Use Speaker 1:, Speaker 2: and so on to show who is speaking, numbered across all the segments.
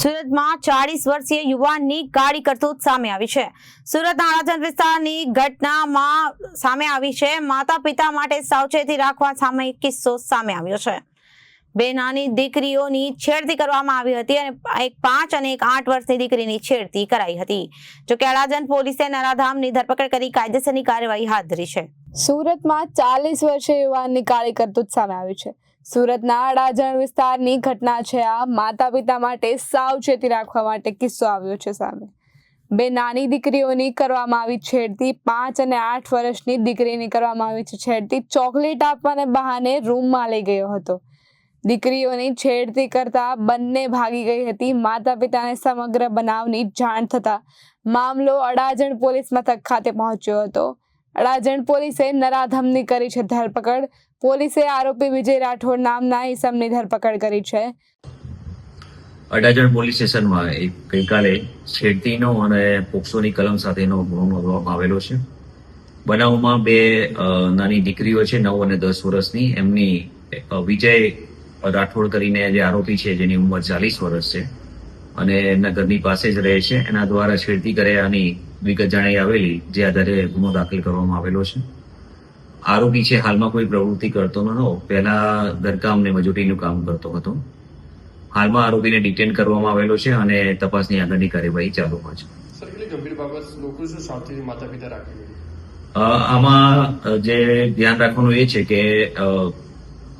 Speaker 1: સુરતમાં 40 વર્ષીય યુવાનની કાળી કરતૂત સામે આવી છે. સુરતના અડાજણ વિસ્તારની ઘટનામાં સામે આવી છે. માતા પિતા માટે સાવચેતી રાખવા સામે એક કિસ્સો સામે આવ્યો છે. બે નાની દીકરીઓની છેડતી કરવામાં આવી હતી અને એક 5 અને એક 8 વર્ષની દીકરીની છેડતી કરાઈ હતી. જોકે અડાજણ પોલીસે નરાધામની ધરપકડ કરી કાયદેસરની કાર્યવાહી હાથ ધરી છે.
Speaker 2: સુરતમાં 40 વર્ષીય યુવાનની કાળી કરતૂત સામે આવી છે. સુરતના અડાજણ વિસ્તારની ઘટના છે. આ માતા પિતા માટે સાવચેતી રાખવા માટે કિસ્સો આવ્યો છે સામે. બે નાની દીકરીઓની કરવામાં આવી છેડતી. 5 અને 8 વર્ષની દીકરીની કરવામાં આવી છે છેડતી. ચોકલેટ આપવાને બહાને રૂમમાં લઈ ગયો હતો. દીકરીઓની છેડતી કરતા બંને ભાગી ગઈ હતી. માતા પિતાને સમગ્ર બનાવની જાણ થતા મામલો અડાજણ પોલીસ મથક ખાતે પહોંચ્યો હતો. અડાજણ પોલીસે નરાધમની કરી છે ધરપકડ. પોલીસે આરોપી વિજય રાઠોડ નામના ઈસમની ધરપકડ કરી છે.
Speaker 3: અડાજણ પોલીસ સ્ટેશનમાં ગઈકાલે છેડતીનો અને પોક્સોની કલમ સાથેનો ગુનો નોંધવામાં આવેલો છે. બનાવમાં બે નાની દીકરીઓ છે, 9 અને 10 વર્ષની. એમની વિજય રાઠોડ કરીને જે આરોપી છે, જેની ઉંમર 40 વર્ષ છે અને એમના ઘરની પાસે જ રહે છે, એના દ્વારા છેડતી કર્યાની વિગત જણાઈ આવેલી, જે આધારે ગુનો દાખલ કરવામાં આવેલો છે. આરોપી છે હાલમાં કોઈ પ્રવૃત્તિ કરતો નહોતો. પહેલા ઘરકામ ને મજૂરીનું કામ કરતો હતો. હાલમાં આરોપીને ડિટેન કરવામાં આવેલો છે અને તપાસની આગળની કાર્યવાહી ચાલુમાં છે. આમાં જે ધ્યાન રાખવાનું એ છે કે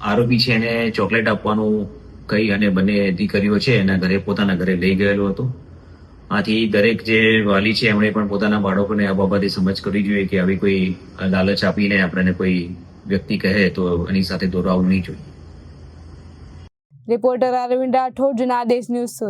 Speaker 3: આરોપી છે એને ચોકલેટ આપવાનું કહી અને બંને દીકરીઓ છે એના ઘરે, પોતાના ઘરે લઈ ગયેલો હતો. આથી દરેક જે વાલી છે એમણે પણ પોતાના બાળકોને આ બાબતે સમજ કરવી જોઈએ કે આવી કોઈ લાલચ આપીને આપણને કોઈ વ્યક્તિ કહે તો એની સાથે દોરાવવું નહીં જોઈએ.
Speaker 2: Reporter Arvind Rathod, Janadesh news Surat.